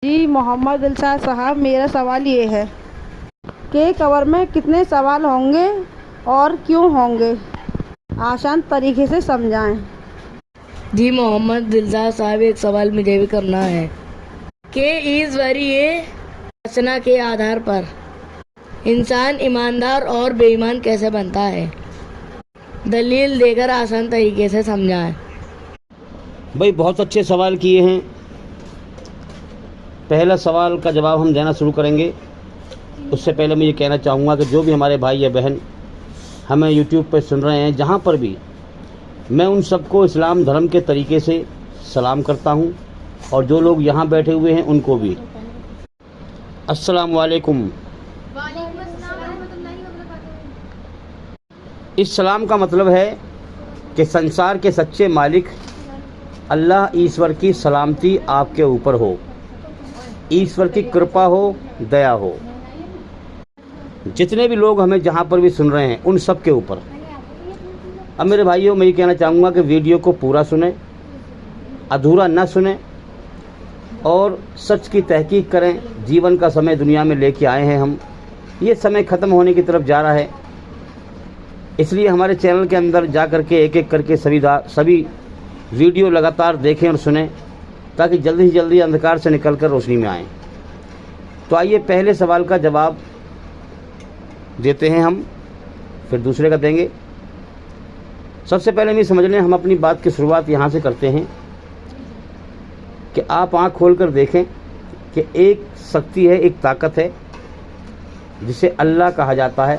جی محمد دلشاد صاحب، میرا سوال یہ ہے کہ قبر میں کتنے سوال ہوں گے اور کیوں ہوں گے؟ آسان طریقے سے سمجھائیں۔ جی محمد دلشاد صاحب، ایک سوال مجھے بھی کرنا ہے کہ اس ذریعے رچنا کے آدھار پر انسان ایماندار اور بے ایمان کیسے بنتا ہے؟ دلیل دے کر آسان طریقے سے سمجھائیں۔ بھائی بہت اچھے سوال کیے ہیں۔ پہلا سوال کا جواب ہم دینا شروع کریں گے۔ اس سے پہلے میں یہ کہنا چاہوں گا کہ جو بھی ہمارے بھائی یا بہن ہمیں یوٹیوب پہ سن رہے ہیں، جہاں پر بھی، میں ان سب کو اسلام دھرم کے طریقے سے سلام کرتا ہوں، اور جو لوگ یہاں بیٹھے ہوئے ہیں ان کو بھی السلام علیکم۔ اس سلام کا مطلب ہے کہ سنسار کے سچے مالک اللہ ایشور کی سلامتی آپ کے اوپر ہو، ایشور کی کرپا ہو، دیا ہو۔ جتنے بھی لوگ ہمیں جہاں پر بھی سن رہے ہیں ان سب کے اوپر۔ اب میرے بھائیوں، میں یہ کہنا چاہوں گا کہ ویڈیو کو پورا سنیں، ادھورا نہ سنیں، اور سچ کی تحقیق کریں۔ جیون کا سمے دنیا میں لے کے آئے ہیں ہم، یہ سمے ختم ہونے کی طرف جا رہا ہے، اس لیے ہمارے چینل کے اندر جا کر کے ایک ایک کر کے سبھی ویڈیو لگاتار دیکھیں اور سنیں، تاکہ جلدی سے جلدی اندھکار سے نکل کر روشنی میں آئیں۔ تو آئیے پہلے سوال کا جواب دیتے ہیں ہم، پھر دوسرے کا دیں گے۔ سب سے پہلے بھی سمجھ لیں، ہم اپنی بات کی شروعات یہاں سے کرتے ہیں کہ آپ آنکھ کھول کر دیکھیں کہ ایک شکتی ہے، ایک طاقت ہے جسے اللہ کہا جاتا ہے،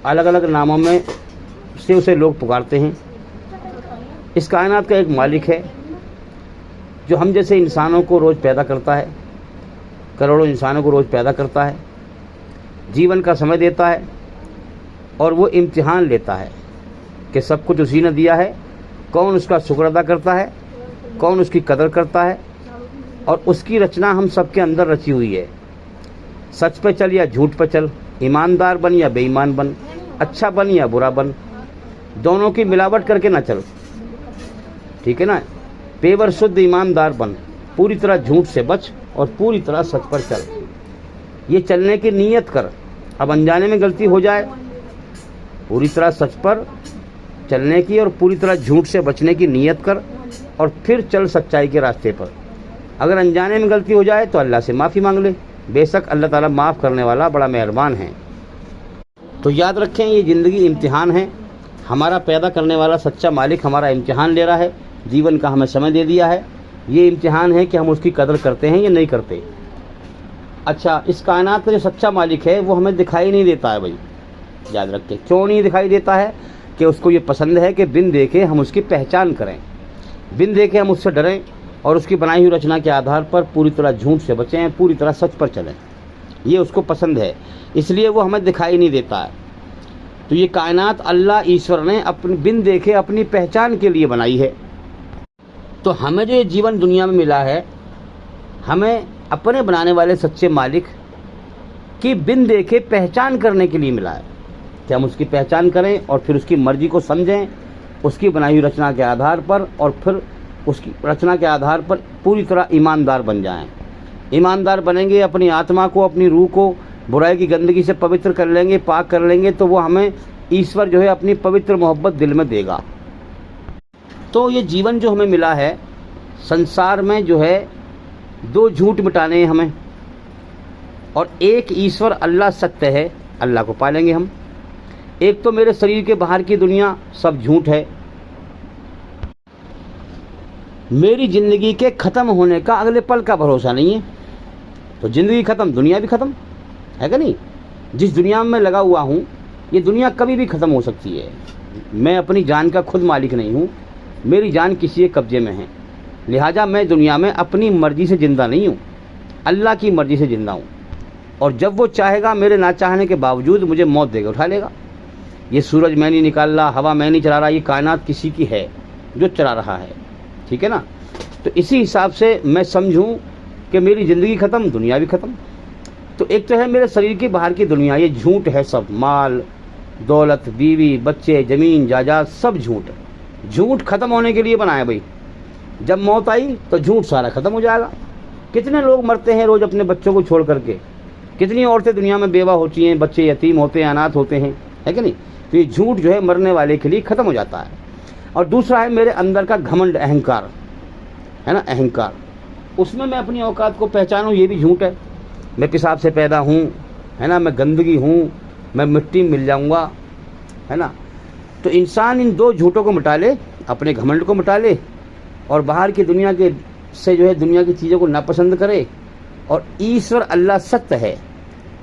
الگ الگ ناموں میں سے اسے لوگ پکارتے ہیں۔ اس کائنات کا ایک مالک ہے جو ہم جیسے انسانوں کو روز پیدا کرتا ہے، کروڑوں انسانوں کو روز پیدا کرتا ہے، جیون کا سمے دیتا ہے، اور وہ امتحان لیتا ہے کہ سب کچھ اسی نے دیا ہے، کون اس کا شکر ادا کرتا ہے، کون اس کی قدر کرتا ہے، اور اس کی رچنا ہم سب کے اندر رچی ہوئی ہے۔ سچ پہ چل یا جھوٹ پہ چل، ایماندار بن یا بے ایمان بن، اچھا بن یا برا بن، دونوں کی ملاوٹ کر کے نہ چل، ٹھیک ہے نا؟ پیور شدھ ایماندار بن، پوری طرح جھوٹ سے بچ اور پوری طرح سچ پر چل۔ یہ چلنے کی نیت کر، اب انجانے میں غلطی ہو جائے، پوری طرح سچ پر چلنے کی اور پوری طرح جھوٹ سے بچنے کی نیت کر، اور پھر چل سچائی کے راستے پر۔ اگر انجانے میں غلطی ہو جائے تو اللہ سے معافی مانگ لے، بے شک اللہ تعالیٰ معاف کرنے والا بڑا مہربان ہے۔ تو یاد رکھیں، یہ زندگی امتحان ہے، ہمارا پیدا کرنے والا سچا مالک ہمارا امتحان لے رہا ہے، جیون کا ہمیں سمے دے دیا ہے۔ یہ امتحان ہے کہ ہم اس کی قدر کرتے ہیں یا نہیں کرتے۔ اچھا، اس کائنات کا جو سچا مالک ہے وہ ہمیں دکھائی نہیں دیتا ہے۔ بھائی یاد رکھیں، کیوں نہیں دکھائی دیتا ہے؟ کہ اس کو یہ پسند ہے کہ بن دیکھے ہم اس کی پہچان کریں، بن دیکھے ہم اس سے ڈریں، اور اس کی بنائی ہوئی رچنا کے آدھار پر پوری طرح جھوٹ سے بچیں، پوری طرح سچ پر چلیں۔ یہ اس کو پسند ہے، اس لیے وہ ہمیں دکھائی نہیں دیتا ہے۔ تو یہ کائنات اللہ ایشور نے اپنی بن دیکھے اپنی پہچان کے لیے بنائی ہے۔ تو ہمیں جو یہ جیون دنیا میں ملا ہے، ہمیں اپنے بنانے والے سچے مالک کی بن دیکھے پہچان کرنے کے لیے ملا ہے، کہ ہم اس کی پہچان کریں اور پھر اس کی مرضی کو سمجھیں، اس کی بنائی ہوئی رچنا کے آدھار پر، اور پھر اس کی رچنا کے آدھار پر پوری طرح ایماندار بن جائیں۔ ایماندار بنیں گے، اپنی آتما کو، اپنی روح کو برائی کی گندگی سے پوتر کر لیں گے، پاک کر لیں گے، تو وہ ہمیں ایشور جو ہے اپنی پوتر محبت دل میں دے گا۔ تو یہ جیون جو ہمیں ملا ہے، سنسار میں جو ہے دو جھوٹ مٹانے ہیں ہمیں، اور ایک ایشور اللہ ستیہ ہے، اللہ کو پالیں گے ہم۔ ایک تو میرے شریر کے باہر کی دنیا سب جھوٹ ہے، میری زندگی کے ختم ہونے کا اگلے پل کا بھروسہ نہیں ہے، تو زندگی ختم، دنیا بھی ختم ہے کہ نہیں؟ جس دنیا میں لگا ہوا ہوں، یہ دنیا کبھی بھی ختم ہو سکتی ہے۔ میں اپنی جان کا خود مالک نہیں ہوں، میری جان کسی کے قبضے میں ہے، لہٰذا میں دنیا میں اپنی مرضی سے زندہ نہیں ہوں، اللہ کی مرضی سے زندہ ہوں، اور جب وہ چاہے گا میرے نہ چاہنے کے باوجود مجھے موت دے کے اٹھا لے گا۔ یہ سورج میں نہیں نکال رہا، ہوا میں نہیں چلا رہا، یہ کائنات کسی کی ہے جو چلا رہا ہے، ٹھیک ہے نا؟ تو اسی حساب سے میں سمجھوں کہ میری زندگی ختم، دنیا بھی ختم۔ تو ایک تو ہے میرے شریر کی باہر کی دنیا، یہ جھوٹ ہے سب، مال دولت، بیوی بچے، زمین جائیداد، سب جھوٹ ہے۔ جھوٹ ختم ہونے کے لیے بنایا بھائی، جب موت آئی تو جھوٹ سارا ختم ہو جائے گا، کتنے لوگ مرتے ہیں روز اپنے بچوں کو چھوڑ کر کے، کتنی عورتیں دنیا میں بیوہ ہوتی ہیں، بچے یتیم ہوتے ہیں، اناتھ ہوتے ہیں، ہے کہ نہیں؟ تو یہ جھوٹ جو ہے مرنے والے کے لیے ختم ہو جاتا ہے۔ اور دوسرا ہے میرے اندر کا گھمنڈ، اہنکار ہے نا، اہنکار، اس میں میں اپنی اوقات کو پہچانوں، یہ بھی جھوٹ ہے۔ میں پیشاب سے پیدا ہوں، ہے نا، میں گندگی ہوں، میں مٹی میں مل جاؤں گا، ہے نا۔ تو انسان ان دو جھوٹوں کو مٹا لے، اپنے گھمنڈ کو مٹا لے، اور باہر کی دنیا کے سے جو ہے دنیا کی چیزوں کو ناپسند کرے، اور ایشور اللہ ستیہ ہے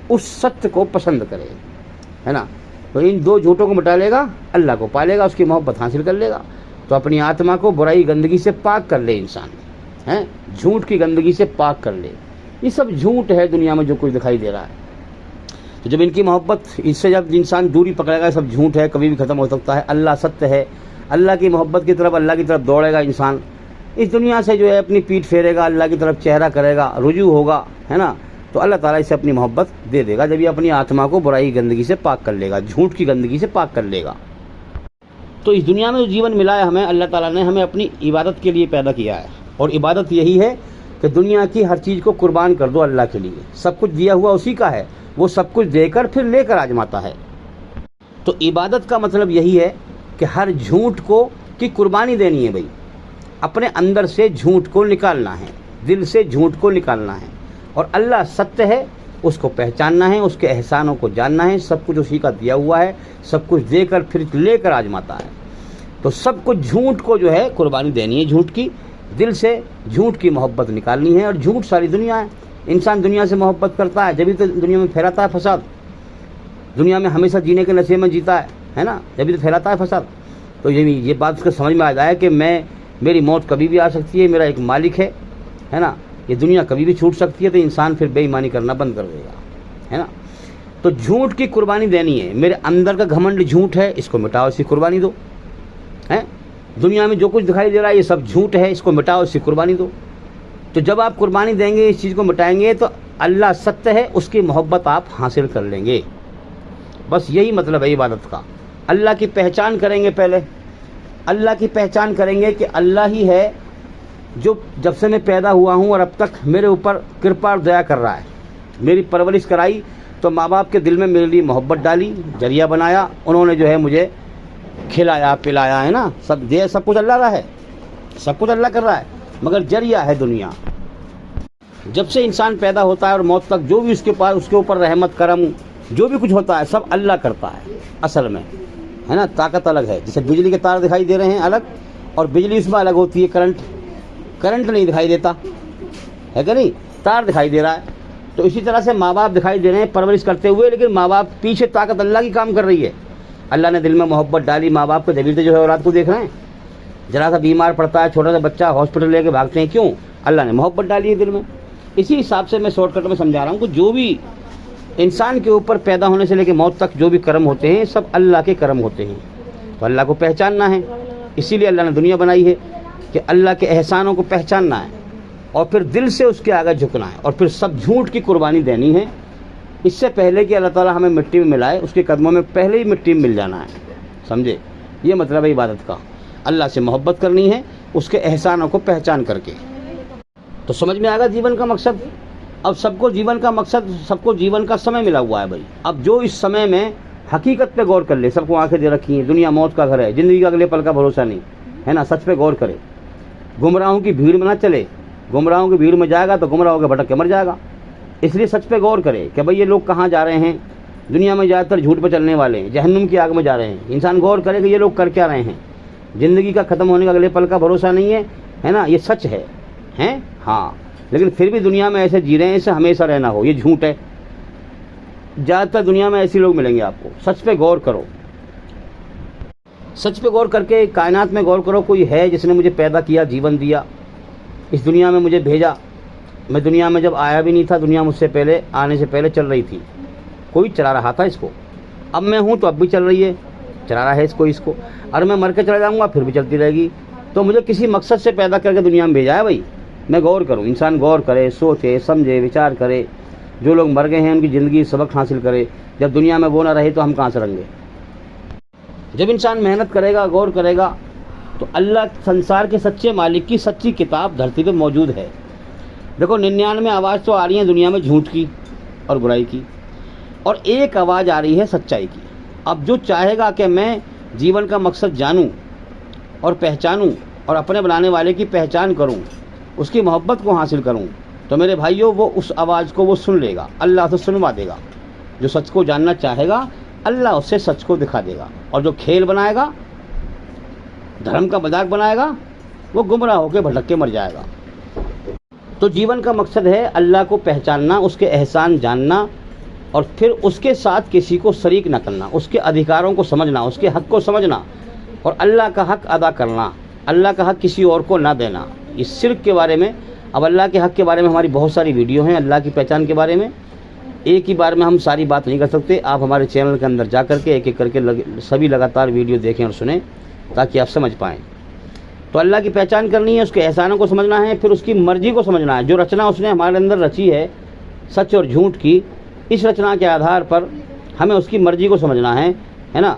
اس ستیہ کو پسند کرے، ہے نا۔ تو ان دو جھوٹوں کو مٹا لے گا، اللہ کو پالے گا، اس کی محبت حاصل کر لے گا، تو اپنی آتما کو برائی گندگی سے پاک کر لے انسان، ہیں، جھوٹ کی گندگی سے پاک کر لے۔ یہ سب جھوٹ ہے دنیا میں جو کچھ دکھائی دے رہا ہے۔ تو جب ان کی محبت، اس سے جب انسان دوری پکڑے گا، سب جھوٹ ہے، کبھی بھی ختم ہو سکتا ہے، اللہ ستیہ ہے، اللہ کی محبت کی طرف، اللہ کی طرف دوڑے گا انسان، اس دنیا سے جو ہے اپنی پیٹھ پھیرے گا، اللہ کی طرف چہرہ کرے گا، رجوع ہوگا، ہے نا، تو اللہ تعالیٰ اسے اپنی محبت دے دے گا، جب یہ اپنی آتما کو برائی گندگی سے پاک کر لے گا، جھوٹ کی گندگی سے پاک کر لے گا۔ تو اس دنیا میں جو جیون ملا ہے ہمیں، اللہ تعالیٰ نے ہمیں اپنی عبادت کے لیے پیدا کیا ہے، اور عبادت یہی ہے کہ دنیا کی ہر چیز کو قربان کر دو اللہ کے لیے۔ سب کچھ دیا ہوا اسی کا ہے، وہ سب کچھ دے کر پھر لے کر آزماتا ہے۔ تو عبادت کا مطلب یہی ہے کہ ہر جھوٹ کو کی قربانی دینی ہے بھائی، اپنے اندر سے جھوٹ کو نکالنا ہے، دل سے جھوٹ کو نکالنا ہے، اور اللہ ستیہ ہے اس کو پہچاننا ہے، اس کے احسانوں کو جاننا ہے، سب کچھ اسی کا دیا ہوا ہے، سب کچھ دے کر پھر لے کر آزماتا ہے۔ تو سب کچھ جھوٹ کو جو ہے قربانی دینی ہے، جھوٹ کی، دل سے جھوٹ کی محبت نکالنی ہے، اور جھوٹ ساری دنیا ہے۔ انسان دنیا سے محبت کرتا ہے جبھی تو دنیا میں پھیلاتا ہے فساد، دنیا میں ہمیشہ جینے کے نشے میں جیتا ہے نا، جبھی تو پھیلاتا ہے فساد۔ تو یہ بات اس کو سمجھ میں آ جائے کہ میری موت کبھی بھی آ سکتی ہے، میرا ایک مالک ہے نا، یہ دنیا کبھی بھی چھوٹ سکتی ہے، تو انسان پھر بے ایمانی کرنا بند کر دے گا، ہے نا۔ تو جھوٹ کی قربانی دینی ہے، میرے اندر کا گھمنڈ جھوٹ ہے، اس کو مٹاؤ، اس کی قربانی دو، ہیں۔ دنیا میں جو کچھ دکھائی دے رہا ہے یہ سب جھوٹ ہے، اس کو مٹاؤ، اس کی قربانی دو۔ تو جب آپ قربانی دیں گے، اس چیز کو مٹائیں گے، تو اللہ ستیہ ہے، اس کی محبت آپ حاصل کر لیں گے۔ بس یہی مطلب ہے عبادت کا۔ اللہ کی پہچان کریں گے، پہلے اللہ کی پہچان کریں گے کہ اللہ ہی ہے جو جب سے میں پیدا ہوا ہوں اور اب تک میرے اوپر کرپا اور دیا کر رہا ہے، میری پرورش کرائی، تو ماں باپ کے دل میں میرے لیے محبت ڈالی، ذریعہ بنایا، انہوں نے جو ہے مجھے کھلایا پلایا، ہے نا، سب کچھ اللہ کا ہے، سب کچھ اللہ کر رہا ہے، مگر ذریعہ ہے دنیا۔ جب سے انسان پیدا ہوتا ہے اور موت تک جو بھی اس کے پاس، اس کے اوپر رحمت کرم جو بھی کچھ ہوتا ہے سب اللہ کرتا ہے اصل میں، ہے نا۔ طاقت الگ ہے، جیسے بجلی کے تار دکھائی دے رہے ہیں الگ، اور بجلی اس میں الگ ہوتی ہے، کرنٹ نہیں دکھائی دیتا ہے کہ نہیں، تار دکھائی دے رہا ہے۔ تو اسی طرح سے ماں باپ دکھائی دے رہے ہیں پرورش کرتے ہوئے، لیکن ماں باپ پیچھے طاقت اللہ کی کام کر رہی ہے۔ اللہ نے دل میں محبت ڈالی، ماں باپ کو جبھی سے جو ہے اولاد کو دیکھ رہے ہیں، ذرا سا بیمار پڑتا ہے چھوٹا سا بچہ، ہاسپٹل لے کے بھاگتے ہیں، کیوں؟ اللہ نے محبت ڈالی ہے دل میں۔ اسی حساب سے میں شارٹ کٹ میں سمجھا رہا ہوں کہ جو بھی انسان کے اوپر پیدا ہونے سے لے کے موت تک جو بھی کرم ہوتے ہیں سب اللہ کے کرم ہوتے ہیں، تو اللہ کو پہچاننا ہے۔ اسی لیے اللہ نے دنیا بنائی ہے کہ اللہ کے احسانوں کو پہچاننا ہے، اور پھر دل سے اس کے آگے جھکنا ہے، اور پھر سب جھوٹ کی قربانی دینی ہے۔ اس سے پہلے کہ اللہ تعالیٰ ہمیں مٹی میں ملائے، اس کے قدموں میں پہلے ہی مٹی میں مل جانا ہے، سمجھے؟ یہ مطلب ہے عبادت کا، اللہ سے محبت کرنی ہے اس کے احسانوں کو پہچان کر کے۔ تو سمجھ میں آئے گا جیون کا مقصد۔ اب سب کو جیون کا مقصد، سب کو جیون کا سمے ملا ہوا ہے بھائی۔ اب جو اس سمے میں حقیقت پہ غور کر لے، سب کو آنکھیں دے رکھی ہیں، دنیا موت کا گھر ہے، زندگی کا اگلے پل کا بھروسہ نہیں ہے نا، سچ پہ غور کرے، گمراہوں کی بھیڑ میں نہ چلے، گمراہوں کی بھیڑ میں جائے گا تو گمراہ ہو کے بھٹک کے مر جائے گا۔ اس لیے سچ پہ غور کرے کہ بھائی یہ لوگ کہاں جا رہے ہیں، دنیا میں زیادہ تر جھوٹ پہ چلنے والے ہیں، جہنم کی آگ میں جا رہے ہیں۔ انسان غور کرے کہ یہ لوگ کر کیا رہے ہیں، زندگی کا ختم ہونے کا اگلے پل کا بھروسہ نہیں ہے نا، یہ سچ ہے ہاں، لیکن پھر بھی دنیا میں ایسے جی رہے ہیں ایسے ہمیشہ رہنا ہو، یہ جھوٹ ہے۔ زیادہ تر دنیا میں ایسے لوگ ملیں گے آپ کو۔ سچ پہ غور کرو، سچ پہ غور کر کے کائنات میں غور کرو، کوئی ہے جس نے مجھے پیدا کیا، جیون دیا، اس دنیا میں مجھے بھیجا۔ میں دنیا میں جب آیا بھی نہیں تھا، دنیا مجھ سے پہلے آنے سے پہلے چل رہی تھی، کوئی چلا رہا تھا اس کو۔ اب میں ہوں تو اب بھی چل رہی ہے، چلا رہا ہے اس کو، اور میں مر کے چلا جاؤں گا پھر بھی چلتی رہے گی۔ تو مجھے کسی مقصد سے پیدا کر کے دنیا میں بھیجا ہے بھائی۔ میں غور کروں، انسان غور کرے، سوچے سمجھے وچار کرے، جو لوگ مر گئے ہیں ان کی زندگی سبق حاصل کرے۔ جب دنیا میں وہ نہ رہے تو ہم کہاں سے رہیں گے؟ جب انسان محنت کرے گا، غور کرے گا، تو اللہ سنسار کے سچے مالک کی سچی کتاب دھرتی پہ موجود ہے، देखो 99 आवाज़ तो आ रही है दुनिया में झूठ की और बुराई की, और एक आवाज़ आ रही है सच्चाई की। अब जो चाहेगा कि मैं जीवन का मकसद जानूं और पहचानूं और अपने बनाने वाले की पहचान करूं, उसकी मोहब्बत को हासिल करूं, तो मेरे भाइयों वो उस आवाज़ को वो सुन लेगा, अल्लाह से सुनवा देगा। जो सच को जानना चाहेगा अल्लाह उससे सच को दिखा देगा, और जो खेल बनाएगा, धर्म का मजाक बनाएगा, वो गुमराह होकर भटक के मर जाएगा। तो जीवन का मकसद है अल्लाह को पहचानना, उसके एहसान जानना, और फिर उसके साथ किसी को शरीक न करना, उसके अधिकारों को समझना, उसके हक़ को समझना, और अल्लाह का हक़ अदा करना, अल्लाह का हक़ किसी और को ना देना। इस शिर्क के बारे में, अब अल्लाह के हक़ के बारे में हमारी बहुत सारी वीडियो हैं, अल्लाह की पहचान के बारे में। एक ही बार में हम सारी बात नहीं कर सकते, आप हमारे चैनल के अंदर जा करके एक एक करके सभी लगातार वीडियो देखें और सुनें, ताकि आप समझ पाएँ। तो अल्लाह की पहचान करनी है, उसके एहसानों को समझना है, फिर उसकी मर्ज़ी को समझना है। जो रचना उसने हमारे अंदर रची है सच और झूठ की, इस रचना के आधार पर हमें उसकी मर्ज़ी को समझना है ना,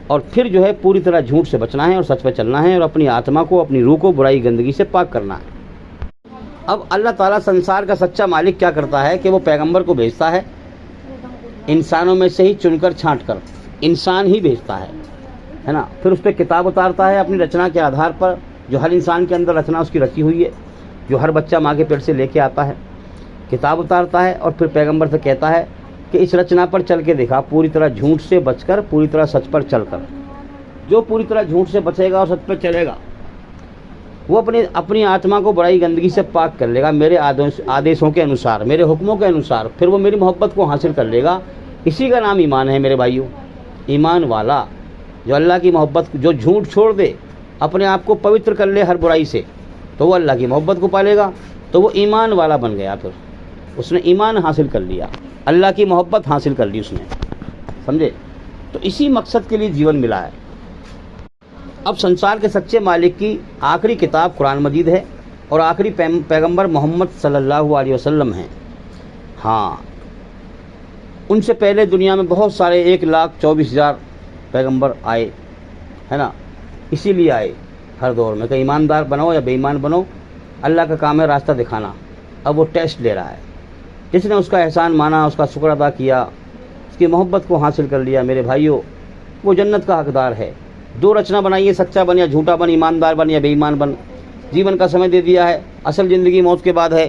और फिर जो है पूरी तरह झूठ से बचना है और सच पर चलना है, और अपनी आत्मा को, अपनी रूह को बुराई गंदगी से पाक करना है। अब अल्लाह ताला संसार का सच्चा मालिक क्या करता है कि वो पैगंबर को भेजता है, इंसानों में से ही चुनकर छांट कर इंसान ही भेजता है ना। फिर उस पर किताब उतारता है अपनी रचना के आधार पर, जो हर इंसान के अंदर रचना उसकी रची हुई है, जो हर बच्चा माँ के पेट से लेके आता है, किताब उतारता है, और फिर पैगंबर से कहता है कि इस रचना पर चल के दिखा, पूरी तरह झूठ से बचकर, पूरी तरह सच पर चलकर। जो पूरी तरह झूठ से बचेगा और सच पर चलेगा, वो अपनी आत्मा को बुराई गंदगी से पाक कर लेगा, मेरे आदेशों के अनुसार, मेरे हुक्मों के अनुसार, फिर वो मेरी मोहब्बत को हासिल कर लेगा। इसी का नाम ईमान है मेरे भाइयों। ईमान वाला जो अल्लाह की मोहब्बत, जो झूठ छोड़ दे, अपने आप को पवित्र कर ले हर बुराई से, तो वो अल्लाह की मोहब्बत को पालेगा, तो वो ईमान वाला बन गया। फिर उसने ईमान हासिल कर लिया, अल्लाह की मोहब्बत हासिल कर ली उसने, समझे। तो इसी मकसद के लिए जीवन मिला है। अब संसार के सच्चे मालिक की आखिरी किताब कुरान मजीद है, और आखिरी पैगंबर मोहम्मद सल्लल्लाहु अलैहि वसल्लम हैं। हाँ, उनसे पहले दुनिया में बहुत सारे 1,24,000 पैगंबर आए, है ना। इसीलिए आए हर दौर में कि ईमानदार बनो या बेईमान बनो, अल्लाह का काम है रास्ता दिखाना। अब वो टेस्ट ले रहा है, जिसने उसका एहसान माना, उसका शुक्र अदा किया, उसकी मोहब्बत को हासिल कर लिया, मेरे भाइयों, वो जन्नत का हकदार है। दो रचना बनाइए, सच्चा बन या झूठा बन, ईमानदार बन या बेईमान बन। जीवन का समय दे दिया है, असल ज़िंदगी मौत के बाद है।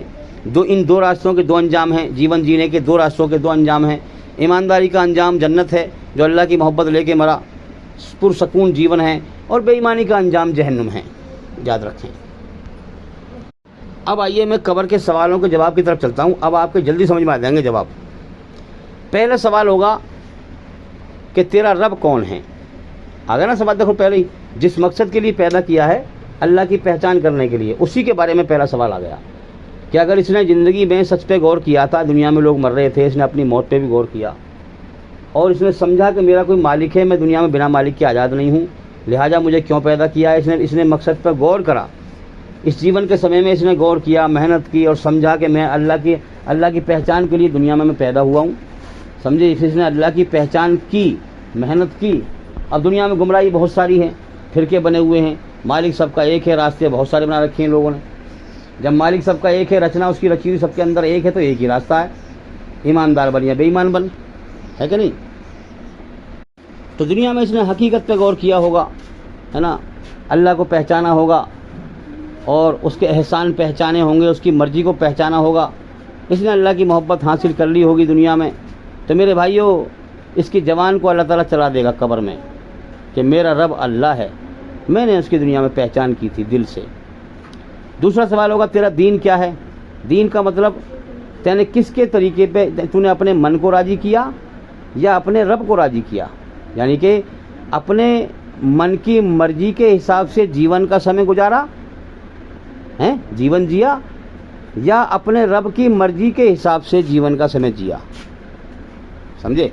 इन दो रास्तों के दो अंजाम हैं, जीवन जीने के दो रास्तों के दो अंजाम हैं। ईमानदारी का अंजाम जन्नत है, जो अल्लाह की मोहब्बत लेके मरा, पुरसकून जीवन है, और बेईमानी का अंजाम जहन्नुम है, याद रखें। अब आइए मैं कब्र के सवालों के जवाब की तरफ चलता हूँ। अब आपके जल्दी समझ में आ जाएंगे जवाब। पहला सवाल होगा कि तेरा रब कौन है। आ गया ना सवाल, देखो पहले ही, जिस मकसद के लिए पैदा किया है, अल्लाह की पहचान करने के लिए, उसी के बारे में पहला सवाल आ गया कि अगर इसने ज़िंदगी में सच पे गौर किया था, दुनिया में लोग मर रहे थे, इसने अपनी मौत पे भी गौर किया, और इसने समझा कि मेरा कोई मालिक है, मैं दुनिया में बिना मालिक के आज़ाद नहीं हूँ, लिहाजा मुझे क्यों पैदा किया है। इसने मकसद पर गौर करा। इस जीवन के समय में इसने गौर किया, मेहनत की, और समझा कि मैं अल्लाह की पहचान के लिए दुनिया में मैं पैदा हुआ हूँ, समझे। इसने अल्लाह की पहचान की, मेहनत की। अब दुनिया में गुमराही बहुत सारी है, फिरके बने हुए हैं, मालिक सबका एक है, रास्ते बहुत सारे बना रखे हैं लोगों ने। जब मालिक सबका एक है, रचना उसकी रची हुई सबके अंदर एक है, तो एक ही रास्ता है, ईमानदार बन या बेईमान बन, है कि नहीं। तो दुनिया में इसने हकीकत पे गौर किया होगा, है ना, अल्लाह को पहचाना होगा, और उसके एहसान पहचाने होंगे, उसकी मर्ज़ी को पहचाना होगा, इसने अल्लाह की मोहब्बत हासिल कर ली होगी दुनिया में। तो मेरे भाइयों, इसकी जवान को अल्लाह ताला चला देगा कब्र में कि मेरा रब अल्लाह है, मैंने उसकी दुनिया में पहचान की थी दिल से। दूसरा सवाल होगा तेरा दीन क्या है। दीन का मतलब तूने किसके तरीके पे, तूने अपने मन को राज़ी किया या अपने रब को राज़ी किया, यानी कि अपने मन की मर्जी के हिसाब से जीवन का समय गुजारा है, जीवन जिया, या अपने रब की मर्जी के हिसाब से जीवन का समय जिया, समझे।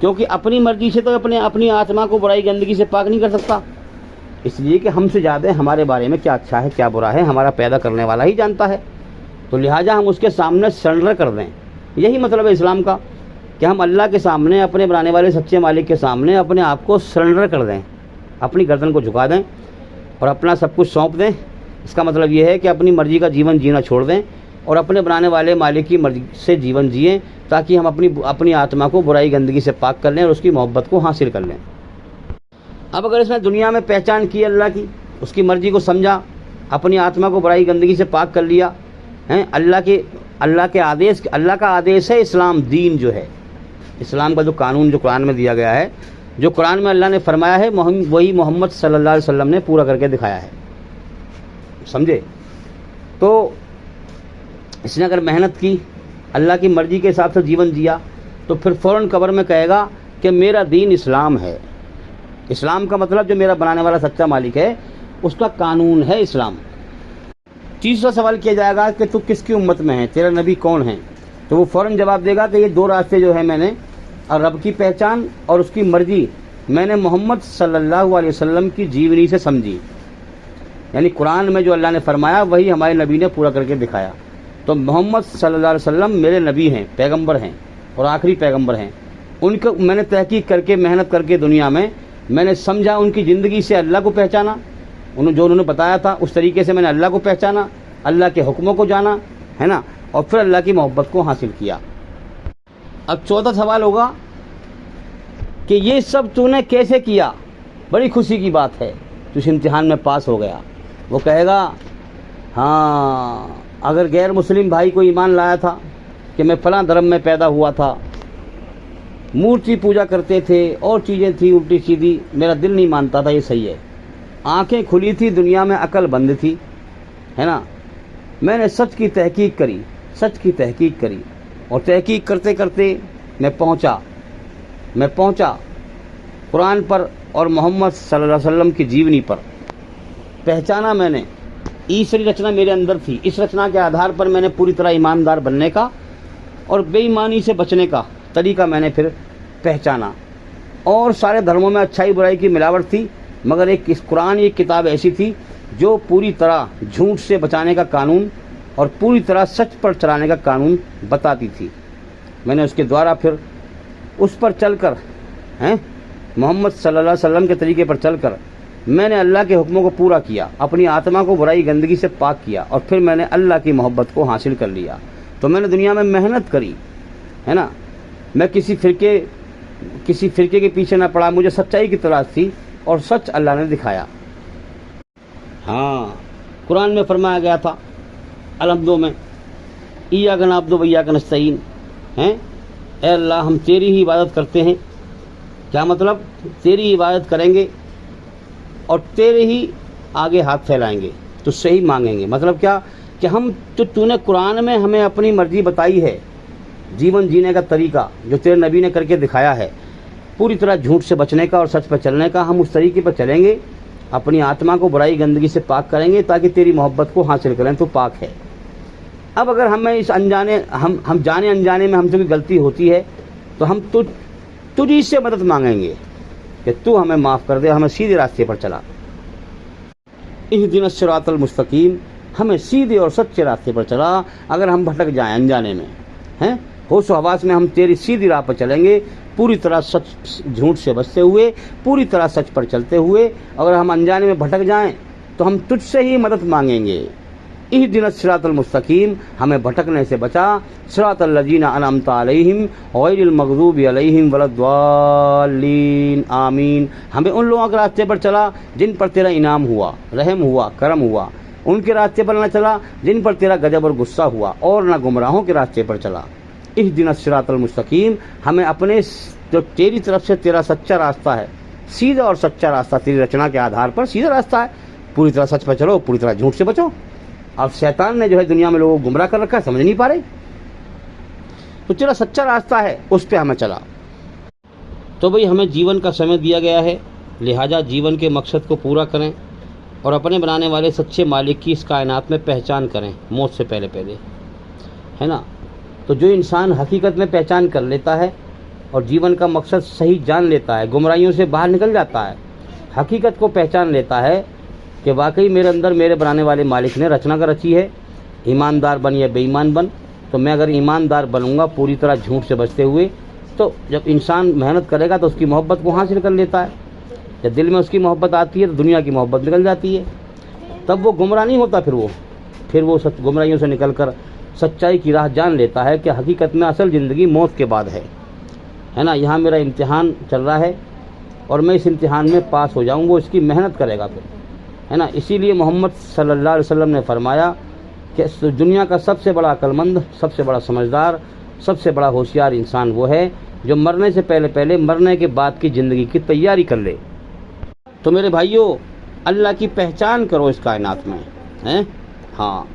क्योंकि अपनी मर्जी से तो अपनी आत्मा को बुराई गंदगी से पाक नहीं कर सकता, इसलिए कि हमसे ज़्यादा हमारे बारे में क्या अच्छा है क्या बुरा है हमारा पैदा करने वाला ही जानता है। तो लिहाजा हम उसके सामने सरेंडर कर दें। यही मतलब है इस्लाम का, कि हम अल्लाह के सामने, अपने बनाने वाले सच्चे मालिक के सामने अपने आप को सरेंडर कर दें, अपनी गर्दन को झुका दें और अपना सब कुछ सौंप दें। इसका मतलब ये है कि अपनी मर्जी का जीवन जीना छोड़ दें اور اپنے بنانے والے مالک کی مرضی سے جیون جئیں تاکہ ہم اپنی آتما کو برائی گندگی سے پاک کر لیں اور اس کی محبت کو حاصل کر لیں۔ اب اگر اس نے دنیا میں پہچان کی اللہ کی، اس کی مرضی کو سمجھا، اپنی آتما کو برائی گندگی سے پاک کر لیا، اللہ کا آدیش ہے اسلام، دین جو ہے اسلام کا جو قانون جو قرآن میں دیا گیا ہے، جو قرآن میں اللہ نے فرمایا ہے وہی محمد صلی اللہ علیہ وسلم نے پورا کر کے دکھایا ہے، سمجھے؟ تو اس نے اگر محنت کی، اللہ کی مرضی کے حساب سے جیون جیا، تو پھر فوراً قبر میں کہے گا کہ میرا دین اسلام ہے۔ اسلام کا مطلب جو میرا بنانے والا سچا مالک ہے اس کا قانون ہے اسلام۔ تیسرا سوال کیا جائے گا کہ تو کس کی امت میں ہے، تیرا نبی کون ہے؟ تو وہ فوراً جواب دے گا کہ یہ دو راستے جو ہے میں نے اور رب کی پہچان اور اس کی مرضی میں نے محمد صلی اللہ علیہ وسلم کی جیونی سے سمجھی، یعنی قرآن میں جو اللہ نے فرمایا وہی ہمارے نبی نے پورا کر کے دکھایا۔ تو محمد صلی اللہ علیہ وسلم میرے نبی ہیں، پیغمبر ہیں اور آخری پیغمبر ہیں۔ ان کو میں نے تحقیق کر کے، محنت کر کے دنیا میں نے سمجھا، ان کی زندگی سے اللہ کو پہچانا، انہوں نے بتایا تھا اس طریقے سے میں نے اللہ کو پہچانا، اللہ کے حکموں کو جانا ہے نا، اور پھر اللہ کی محبت کو حاصل کیا۔ اب چوتھا سوال ہوگا کہ یہ سب تو نے کیسے کیا؟ بڑی خوشی کی بات ہے تو اس امتحان میں پاس ہو گیا۔ وہ کہے گا ہاں، اگر غیر مسلم بھائی کو ایمان لایا تھا کہ میں فلاں دھرم میں پیدا ہوا تھا، مورتی پوجا کرتے تھے اور چیزیں تھیں الٹی سیدھی، میرا دل نہیں مانتا تھا یہ صحیح ہے، آنکھیں کھلی تھی دنیا میں، عقل بند تھی، ہے نا، میں نے سچ کی تحقیق کری اور تحقیق کرتے کرتے میں پہنچا قرآن پر اور محمد صلی اللہ علیہ وسلم کی جیونی پر، پہچانا میں نے، ایسری رچنا میرے اندر تھی، اس رچنا کے آدھار پر میں نے پوری طرح ایماندار بننے کا اور بے ایمانی سے بچنے کا طریقہ میں نے پھر پہچانا۔ اور سارے دھرموں میں اچھائی برائی کی ملاوٹ تھی، مگر قرآن ایک کتاب ایسی تھی جو پوری طرح جھوٹ سے بچانے کا قانون اور پوری طرح سچ پر چلانے کا قانون بتاتی تھی۔ میں نے اس کے دوارا پھر اس پر چل کر محمد صلی اللہ علیہ وسلم کے طریقے پر چل کر میں نے اللہ کے حکموں کو پورا کیا، اپنی آتما کو برائی گندگی سے پاک کیا، اور پھر میں نے اللہ کی محبت کو حاصل کر لیا۔ تو میں نے دنیا میں محنت کری، ہے نا، میں کسی فرقے کے پیچھے نہ پڑا، مجھے سچائی کی تلاش تھی اور سچ اللہ نے دکھایا۔ ہاں، قرآن میں فرمایا گیا تھا الحمدوں میں، ایاک نعبد و ایاک نستعین، اے اللہ ہم تیری ہی عبادت کرتے ہیں۔ کیا مطلب؟ تیری عبادت کریں گے اور تیرے ہی آگے ہاتھ پھیلائیں گے، تو صحیح مانگیں گے۔ مطلب کیا کہ تو نے قرآن میں ہمیں اپنی مرضی بتائی ہے، جیون جینے کا طریقہ جو تیرے نبی نے کر کے دکھایا ہے، پوری طرح جھوٹ سے بچنے کا اور سچ پر چلنے کا، ہم اس طریقے پر چلیں گے، اپنی آتما کو برائی گندگی سے پاک کریں گے تاکہ تیری محبت کو حاصل کریں، تو پاک ہے۔ اب اگر ہمیں اس ہم جانے انجانے میں ہم سے کوئی غلطی ہوتی ہے تو ہم تجھی سے مدد مانگیں گے کہ تو ہمیں معاف کر دے، ہمیں سیدھے راستے پر چلا۔ اہدنا الصراط المستقیم، ہمیں سیدھے اور سچے راستے پر چلا۔ اگر ہم بھٹک جائیں انجانے میں، ہوش و حواس میں، ہم تیری سیدھی راہ پر چلیں گے، پوری طرح سچ جھوٹ سے بچتے ہوئے، پوری طرح سچ پر چلتے ہوئے۔ اگر ہم انجانے میں بھٹک جائیں تو ہم تجھ سے ہی مدد مانگیں گے۔ اہدنا الصراط المستقیم، ہمیں بھٹکنے سے بچا، صراط الذین انعمت علیہم غیر المغضوب علیہم ولا الضالین آمین، ہمیں ان لوگوں کے راستے پر چلا جن پر تیرا انعام ہوا، رحم ہوا، کرم ہوا، ان کے راستے پر نہ چلا جن پر تیرا غضب اور غصہ ہوا، اور نہ گمراہوں کے راستے پر چلا۔ اہدنا الصراط المستقیم، ہمیں اپنے جو تیری طرف سے تیرا سچا راستہ ہے، سیدھا اور سچا راستہ، تیری رچنا کے آدھار پر سیدھا راستہ ہے، پوری طرح سچ پر چلو، پوری طرح جھوٹ سے بچو۔ اب شیطان نے جو ہے دنیا میں لوگوں کو گمراہ کر رکھا ہے، سمجھ نہیں پا رہے، تو تیرا سچا راستہ ہے اس پہ ہمیں چلا۔ تو بھئی ہمیں جیون کا سمے دیا گیا ہے، لہٰذا جیون کے مقصد کو پورا کریں اور اپنے بنانے والے سچے مالک کی اس کائنات میں پہچان کریں موت سے پہلے ہے نا۔ تو جو انسان حقیقت میں پہچان کر لیتا ہے اور جیون کا مقصد صحیح جان لیتا ہے، گمراہیوں سے باہر نکل جاتا ہے، حقیقت کو پہچان لیتا ہے کہ واقعی میرے اندر میرے بنانے والے مالک نے رچنا کا رچی ہے، ایماندار بن یا بے ایمان بن، تو میں اگر ایماندار بنوں گا پوری طرح جھوٹ سے بچتے ہوئے، تو جب انسان محنت کرے گا تو اس کی محبت کو حاصل کر لیتا ہے۔ جب دل میں اس کی محبت آتی ہے تو دنیا کی محبت نکل جاتی ہے، تب وہ گمراہ نہیں ہوتا، پھر وہ گمراہیوں سے نکل کر सच्चाई की राह जान लेता है कि हकीकत में असल ज़िंदगी मौत के बाद है ना। यहाँ मेरा इम्तिहान चल रहा है और मैं इस इम्तिहान में पास हो जाऊँ, वो इसकी मेहनत करेगा फिर, है ना। इसीलिए मोहम्मद सल्लल्लाहु अलैहि वसल्लम ने फरमाया कि दुनिया का सबसे बड़ा अक्लमंद, सबसे बड़ा समझदार, सबसे बड़ा होशियार इंसान वो है जो मरने से पहले पहले मरने के बाद की ज़िंदगी की तैयारी कर ले। तो मेरे भाइयों, अल्लाह की पहचान करो इस कायनात में, हैं। हाँ,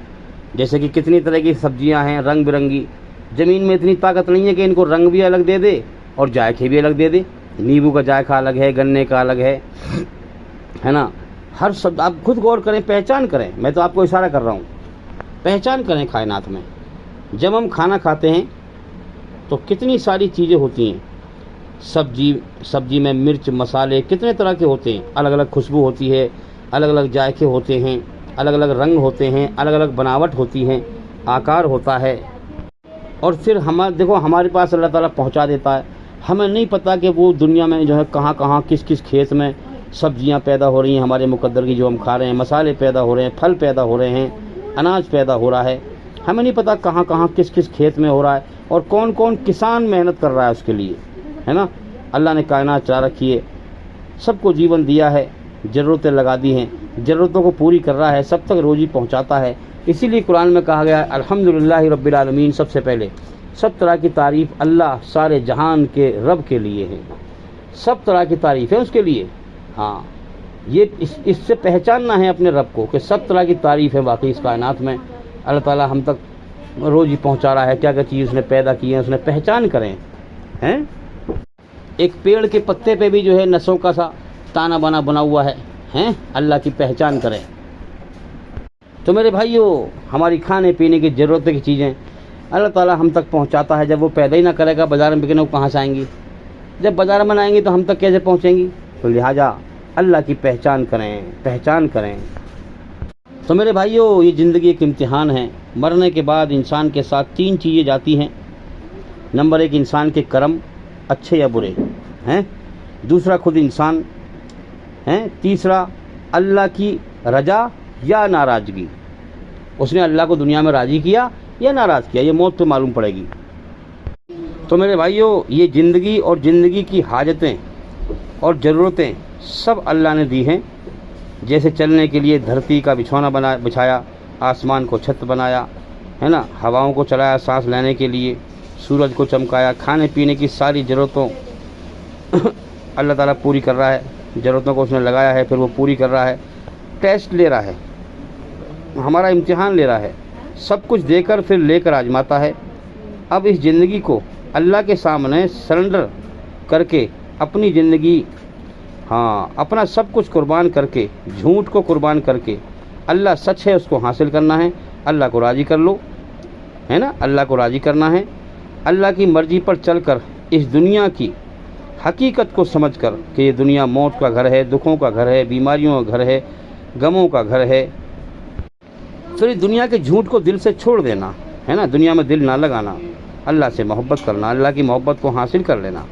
जैसे कि कितनी तरह की सब्जियां हैं रंग बिरंगी। ज़मीन में इतनी ताकत नहीं है कि इनको रंग भी अलग दे दे और जायके भी अलग दे दे। नींबू का जायका अलग है, गन्ने का अलग है ना। हर शब्द आप खुद गौर करें, पहचान करें। मैं तो आपको इशारा कर रहा हूँ, पहचान करें कायनात में। जब हम खाना खाते हैं तो कितनी सारी चीज़ें होती हैं। सब्जी में मिर्च मसाले कितने तरह के होते हैं, अलग अलग खुशबू होती है, अलग अलग जायके होते हैं, अलग अलग रंग होते हैं, अलग अलग बनावट होती है, आकार होता है। और फिर देखो हमारे पास अल्लाह ताला पहुंचा देता है। हमें नहीं पता कि वो दुनिया में जो है कहाँ कहाँ किस किस खेत में सब्जियां पैदा हो रही हैं हमारे मुकद्दर की, जो हम खा रहे हैं, मसाले पैदा हो रहे हैं, फल पैदा हो रहे हैं, अनाज पैदा हो रहा है। हमें नहीं पता कहाँ कहाँ किस किस खेत में हो रहा है और कौन कौन किसान मेहनत कर रहा है उसके लिए, है ना। अल्लाह ने कायनात चला रखी है, सबको जीवन दिया है, ज़रूरतें लगा दी हैं, ज़रूरतों को पूरी कर रहा है, सब तक रोज़ी पहुंचाता है। इसीलिए कुरान में कहा गया है अल्हम्दुलिल्लाहि रब्बिल आलमीन, सबसे पहले सब तरह की तारीफ़ अल्लाह सारे जहान के रब के लिए है। सब तरह की तारीफ़ है उसके लिए। हाँ, ये इससे पहचानना है अपने रब को कि सब तरह की तारीफ़ है वाकई इस कायनात में। अल्लाह ताला हम तक रोज़ी पहुंचा रहा है, क्या क्या चीज़ उसने पैदा की है, उसने पहचान करें, हैं। एक पेड़ के पत्ते पे भी जो है नसों का सा ताना बाना बना हुआ है, हैं। अल्लाह की पहचान करें। तो मेरे भाइयों, हमारी खाने पीने की ज़रूरत की चीज़ें अल्लाह ताला हम तक पहुंचाता है। जब वो पैदा ही ना करेगा बाज़ार में बिकने, वो कहाँ से आएंगी? जब बाज़ार में आएंगी तो हम तक कैसे पहुँचेंगी? तो लिहाजा अल्लाह की पहचान करें। तो मेरे भाइयों, ये ज़िंदगी एक इम्तिहान है। मरने के बाद इंसान के साथ 3 चीज़ें जाती हैं। नंबर 1, इंसान के कर्म अच्छे या बुरे हैं। दूसरा, खुद इंसान हैं। तीसरा, अल्लाह की रजा या नाराज़गी, उसने अल्लाह को दुनिया में राज़ी किया या नाराज़ किया, ये मौत पे मालूम पड़ेगी। तो मेरे भाइयों, ये ज़िंदगी और ज़िंदगी की हाजतें और ज़रूरतें सब अल्लाह ने दी हैं। जैसे चलने के लिए धरती का बिछौना बिछाया, आसमान को छत बनाया, है ना, हवाओं को चलाया सांस लेने के लिए, सूरज को चमकाया, खाने पीने की सारी ज़रूरतों अल्लाह ताला पूरी कर रहा है। ज़रूरतों को उसने लगाया है, फिर वो पूरी कर रहा है। टेस्ट ले रहा है, हमारा इम्तिहान ले रहा है, सब कुछ देकर फिर लेकर आजमाता है। अब इस ज़िंदगी को अल्लाह के सामने सरेंडर करके अपनी ज़िंदगी, हाँ, अपना सब कुछ कुर्बान करके, झूठ को कुर्बान करके, अल्लाह सच है उसको हासिल करना है। अल्लाह को राज़ी कर लो, है ना, अल्लाह को राज़ी करना है। अल्लाह की मर्ज़ी पर चलकर इस दुनिया की हकीकत को समझकर कि ये दुनिया मौत का घर है, दुखों का घर है, बीमारियों का घर है, गमों का घर है। फिर इस दुनिया के झूठ को दिल से छोड़ देना, है ना, दुनिया में दिल ना लगाना, अल्लाह से मोहब्बत करना, अल्लाह की मोहब्बत को हासिल कर लेना।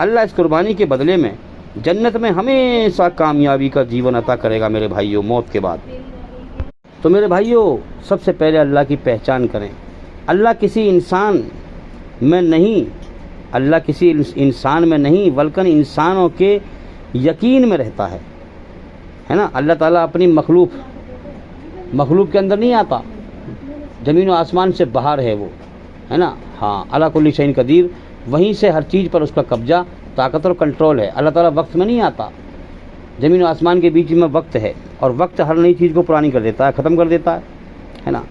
अल्लाह इस कुर्बानी के बदले में जन्नत में हमेशा कामयाबी का जीवन अता करेगा मेरे भाइयों, मौत के बाद। तो मेरे भाइयों, सबसे पहले अल्लाह की पहचान करें। अल्लाह किसी इंसान में नहीं बल्कि इंसानों के यकीन में रहता है ना। अल्लाह ताला अपनी मखलूक के अंदर नहीं आता, ज़मीन और आसमान से बाहर है वो, है ना। हाँ, अला कुल्ली शैइन कदीर, वहीं से हर चीज़ पर उसका कब्जा, ताकत और कंट्रोल है। अल्लाह ताला वक्त में नहीं आता, ज़मीन और आसमान के बीच में वक्त है और वक्त हर नई चीज़ को पुरानी कर देता है, ख़त्म कर देता है ना।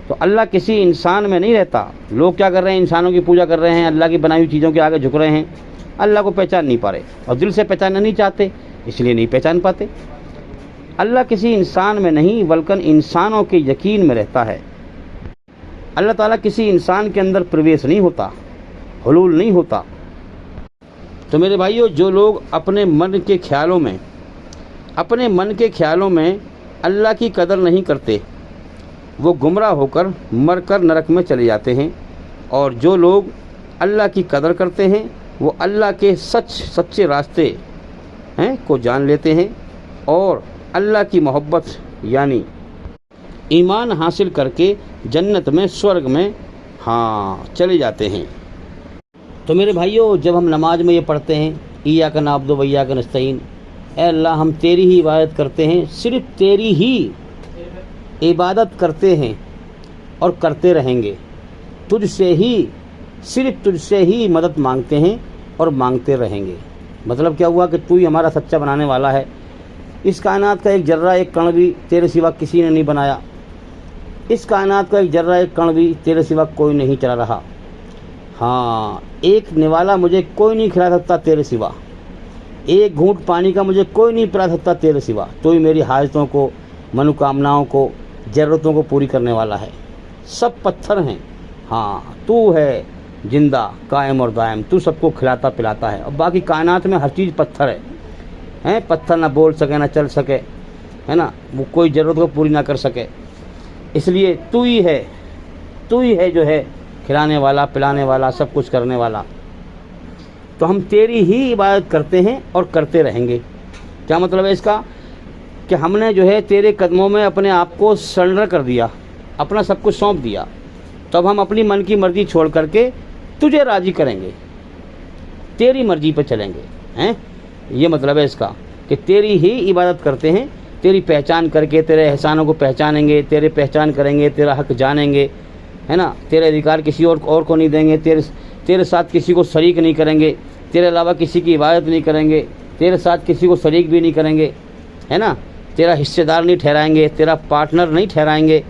तो अल्लाह किसी इंसान में नहीं रहता। लोग क्या कर रहे हैं, इंसानों की पूजा कर रहे हैं, अल्लाह की बनाई हुई चीज़ों के आगे झुक रहे हैं, अल्लाह को पहचान नहीं पा रहे और दिल से पहचानना नहीं चाहते, इसलिए नहीं पहचान पाते। अल्लाह किसी इंसान में नहीं बल्कि इंसानों के यकीन में रहता है। अल्लाह ताला किसी इंसान के अंदर प्रवेश नहीं होता, हुलूल नहीं होता। तो मेरे भाइयों, जो लोग अपने मन के ख्यालों में अल्लाह की कदर नहीं करते, वो गुमराह होकर मरकर नरक में चले जाते हैं। और जो लोग अल्लाह की कदर करते हैं, वो अल्लाह के सच्चे रास्ते हैं को जान लेते हैं और अल्लाह की मोहब्बत यानी ईमान हासिल करके जन्नत में, स्वर्ग में हाँ चले जाते हैं। तो मेरे भाइयों, जब हम नमाज में ये पढ़ते हैं इय्याका नअब्दु व इय्याका नस्तईन, ए अल्लाह हम तेरी ही इबादत करते हैं, सिर्फ तेरी ही इबादत करते हैं और करते रहेंगे, तुझसे ही, सिर्फ तुझसे ही मदद मांगते हैं और मांगते रहेंगे। मतलब क्या हुआ कि तू ही हमारा सच्चा बनाने वाला है। इस कायनात का एक जर्रा एक कण भी तेरे सिवा किसी ने नहीं बनाया। इस कायनात का एक जर्रा एक कण भी तेरे सिवा कोई नहीं चला रहा। हाँ, एक निवाला मुझे कोई नहीं खिला सकता तेरे सिवा। एक घूंट पानी का मुझे कोई नहीं पिला सकता तेरे सिवा। तो ही मेरी हाजतों को, मनोकामनाओं को, ज़रूरतों को पूरी करने वाला है। सब पत्थर हैं, हाँ तू है जिंदा कायम और दायम, तू सबको खिलाता पिलाता है। और बाकी कायनात में हर चीज़ पत्थर है, पत्थर ना बोल सके ना चल सके, है ना, वो कोई ज़रूरत को पूरी ना कर सके। इसलिए तू ही है जो है खिलाने वाला, पिलाने वाला, सब कुछ करने वाला। तो हम तेरी ही इबादत करते हैं और करते रहेंगे। क्या मतलब है इसका? कि हमने जो है तेरे कदमों में अपने आप को सरेंडर कर दिया, अपना सब कुछ सौंप दिया। तब हम अपनी मन की मर्जी छोड़ करके तुझे राज़ी करेंगे, तेरी मर्जी पर चलेंगे, हैं? ये मतलब है इसका कि तेरी ही इबादत करते हैं, तेरी पहचान करके, तेरे एहसानों को पहचानेंगे, तेरे पहचान करेंगे, तेरा हक जानेंगे, है ना, तेरे अधिकार किसी और को नहीं देंगे, तेरे साथ किसी को शरीक नहीं करेंगे, तेरे अलावा किसी की इबादत नहीं करेंगे, तेरे साथ किसी को शरीक भी नहीं करेंगे, है ना, तेरा हिस्सेदार नहीं ठहराएंगे, तेरा पार्टनर नहीं ठहराएंगे,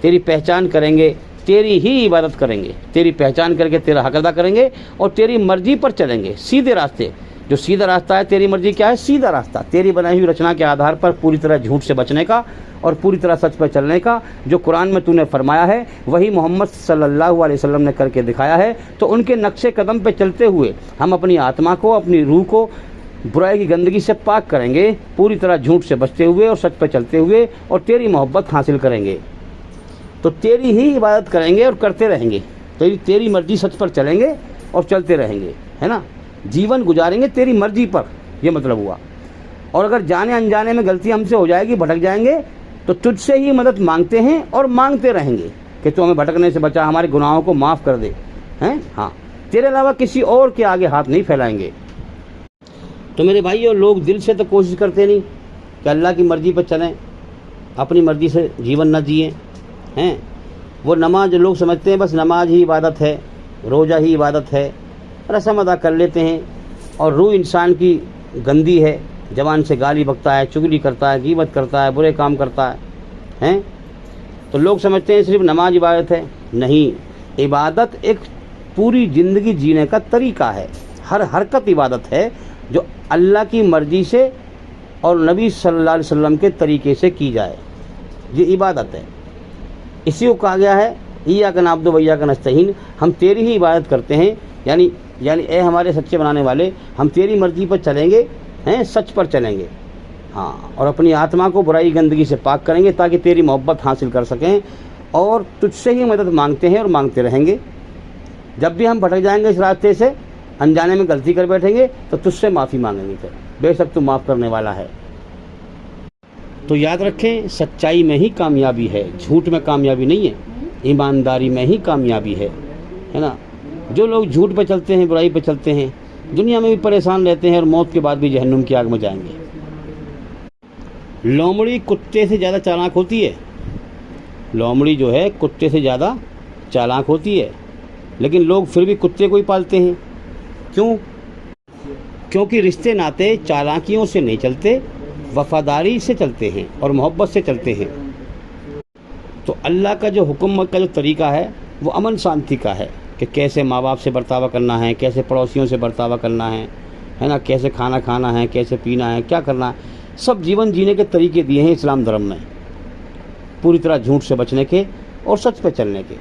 तेरी पहचान करेंगे, तेरी ही इबादत करेंगे, तेरी पहचान करके तेरा हक अदा करेंगे और तेरी मर्जी पर चलेंगे, सीधे रास्ते। जो सीधा रास्ता है, तेरी मर्जी क्या है? सीधा रास्ता, तेरी बनाई हुई रचना के आधार पर पूरी तरह झूठ से बचने का और पूरी तरह सच पर चलने का। जो कुरान में तूने फरमाया है वही मोहम्मद सल्लल्लाहु अलैहि वसल्लम ने करके दिखाया है। तो उनके नक्शे कदम पे चलते हुए हम अपनी आत्मा को, अपनी रूह को बुराई की गंदगी से पाक करेंगे, पूरी तरह झूठ से बचते हुए और सच पर चलते हुए, और तेरी मोहब्बत हासिल करेंगे। तो तेरी ही इबादत करेंगे और करते रहेंगे, तेरी मर्जी सच पर चलेंगे और चलते रहेंगे, है ना, जीवन गुजारेंगे तेरी मर्जी पर, ये मतलब हुआ। और अगर जाने अनजाने में गलती हमसे हो जाएगी, भटक जाएंगे, तो तुझसे ही मदद मांगते हैं और मांगते रहेंगे कि तू हमें भटकने से बचा, हमारे गुनाहों को माफ़ कर दे, हैं? हाँ, तेरे अलावा किसी और के आगे हाथ नहीं फैलाएंगे। तो मेरे भाइयों, लोग दिल से तो कोशिश करते नहीं कि अल्लाह की मर्ज़ी पर चलें, अपनी मर्ज़ी से जीवन न जिए, हैं? वो नमाज, लोग समझते हैं बस नमाज ही इबादत है, रोज़ा ही इबादत है, रस्म अदा कर लेते हैं। और रूह इंसान की गंदी है, ज़बान से गाली बकता है, चुगली करता है, गीबत करता है, बुरे काम करता है, हैं? तो लोग समझते हैं सिर्फ नमाज इबादत है। नहीं, इबादत एक पूरी ज़िंदगी जीने का तरीका है। हर हरकत इबादत है जो अल्लाह की मर्ज़ी से और नबी सल्लल्लाहु अलैहि वसल्लम के तरीके से की जाए, ये इबादत है। इसी को कहा गया है इय्याका नअब्दु व इय्याका नस्तईन, हम तेरी ही इबादत करते हैं, यानी ए हमारे सच्चे बनाने वाले, हम तेरी मर्ज़ी पर चलेंगे, हैं, सच पर चलेंगे, हाँ, और अपनी आत्मा को बुराई गंदगी से पाक करेंगे ताकि तेरी मोहब्बत हासिल कर सकें, और तुझसे ही मदद मांगते हैं और मांगते रहेंगे। जब भी हम भटक जाएंगे इस रास्ते से, अनजाने में गलती कर बैठेंगे, तो तुझसे माफ़ी मांगेंगे, फिर बेशक तू माफ़ करने वाला है। तो याद रखें, सच्चाई में ही कामयाबी है, झूठ में कामयाबी नहीं है, ईमानदारी में ही कामयाबी है ना। जो लोग झूठ पे चलते हैं, बुराई पे चलते हैं, दुनिया में भी परेशान रहते हैं और मौत के बाद भी जहन्नुम की आग में जाएंगे। लोमड़ी कुत्ते से ज़्यादा चालाक होती है, लोमड़ी जो है कुत्ते से ज़्यादा चालाक होती है, लेकिन लोग फिर भी कुत्ते को ही पालते हैं। क्यों? क्योंकि रिश्ते नाते चालाकियों से नहीं चलते, वफादारी से चलते हैं और मोहब्बत से चलते हैं। तो अल्लाह का जो हुक्म का जो तरीका है वो अमन शांति का है कि कैसे माँ बाप से बर्तावा करना है, कैसे पड़ोसियों से बर्तावा करना है ना, कैसे खाना खाना है, कैसे पीना है, क्या करना है, सब जीवन जीने के तरीके दिए हैं इस्लाम धर्म में, पूरी तरह झूठ से बचने के और सच पे चलने के।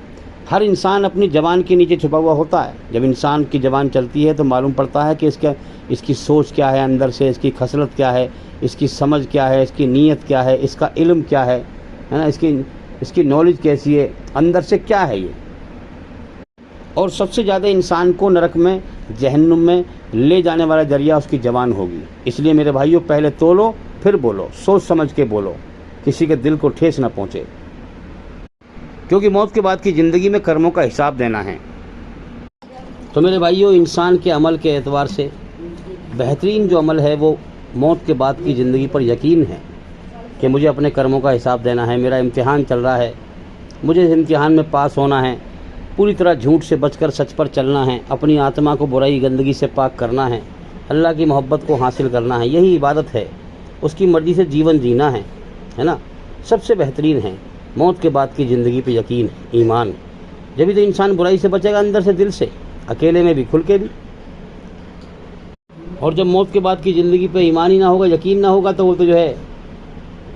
हर इंसान अपनी ज़बान के नीचे छुपा हुआ होता है। जब इंसान की ज़बान चलती है तो मालूम पड़ता है कि इसकी सोच क्या है, अंदर से इसकी खसलत क्या है, इसकी समझ क्या है, इसकी नीयत क्या है, इसका इल्म क्या है ना, इसकी नॉलेज कैसी है, अंदर से क्या है ये। और सबसे ज़्यादा इंसान को नरक में, जहन्नुम में ले जाने वाला जरिया उसकी ज़बान होगी। इसलिए मेरे भाइयों, पहले तोलो फिर बोलो, सोच समझ के बोलो, किसी के दिल को ठेस ना पहुँचे। क्योंकि मौत के बाद की ज़िंदगी में कर्मों का हिसाब देना है। तो मेरे भाइयों, इंसान के अमल के एतबार से बेहतरीन जो अमल है वो मौत के बाद की ज़िंदगी पर यकीन है कि मुझे अपने कर्मों का हिसाब देना है, मेरा इम्तिहान चल रहा है, मुझे इस इम्तिहान में पास होना है, पूरी तरह झूठ से बचकर सच पर चलना है, अपनी आत्मा को बुराई गंदगी से पाक करना है, अल्लाह की मोहब्बत को हासिल करना है। यही इबादत है, उसकी मर्ज़ी से जीवन जीना है ना। सबसे बेहतरीन है मौत के बाद की ज़िंदगी पे यकीन, ईमान। जब भी तो इंसान बुराई से बचेगा, अंदर से, दिल से, अकेले में भी, खुल के भी। और जब मौत के बाद की ज़िंदगी पे ईमान ही ना होगा, यकीन ना होगा, तो वो तो जो है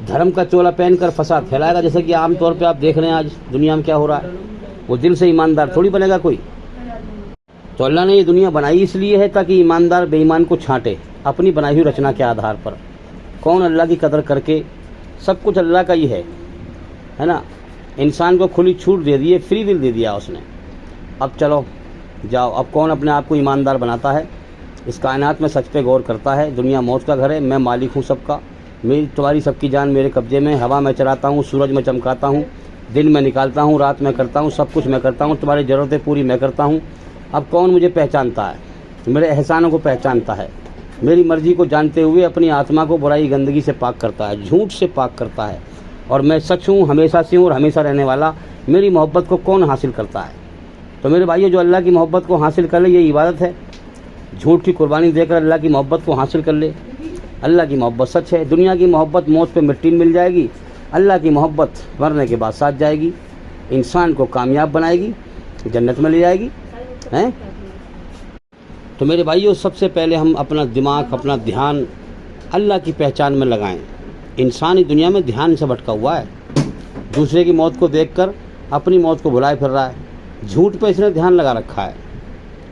धर्म का चोला पहनकर फसाद फैलाएगा। जैसे कि आम तौर पे आप देख रहे हैं आज दुनिया में क्या हो रहा है। वो दिल से ईमानदार थोड़ी बनेगा कोई। तो अल्लाह ने ये दुनिया बनाई इसलिए है ताकि ईमानदार बेईमान को छांटे अपनी बनाई हुई रचना के आधार पर। कौन अल्लाह की कदर करके, सब कुछ अल्लाह का ही है ना। इंसान को खुली छूट दे दी है, फ्री विल दे दिया उसने। अब चलो जाओ, अब कौन अपने आप को ईमानदार बनाता है, इस कायनात में सच पे गौर करता है। दुनिया मौत का घर है, मैं मालिक हूँ सबका, मेरी तुम्हारी सबकी जान मेरे कब्जे में। हवा में चलाता हूँ, सूरज में चमकाता हूँ, दिन में निकालता हूँ, रात में करता हूँ, सब कुछ मैं करता हूँ, तुम्हारी ज़रूरतें पूरी मैं करता हूँ। अब कौन मुझे पहचानता है, मेरे एहसानों को पहचानता है, मेरी मर्ज़ी को जानते हुए अपनी आत्मा को बुराई गंदगी से पाक करता है, झूठ से पाक करता है। और मैं सच हूँ, हमेशा से हूँ और हमेशा रहने वाला। मेरी मोहब्बत को कौन हासिल करता है। तो मेरे भाइयों, जो अल्लाह की मोहब्बत को हासिल कर ले, ये इबादत है। झूठ की कुर्बानी देकर अल्लाह की मोहब्बत को हासिल कर ले। अल्लाह की मोहब्बत सच है। दुनिया की मोहब्बत मौत पे मिट्टी में मिल जाएगी, अल्लाह की मोहब्बत मरने के बाद साथ जाएगी, इंसान को कामयाब बनाएगी, जन्नत में ले जाएगी हैं। तो मेरे भाइयों, सबसे पहले हम अपना दिमाग, अपना ध्यान अल्लाह की पहचान में लगाएं। इंसान ही दुनिया में ध्यान से भटका हुआ है, दूसरे की मौत को देखकर अपनी मौत को भुलाए फिर रहा है। झूठ पे इसने ध्यान लगा रखा है,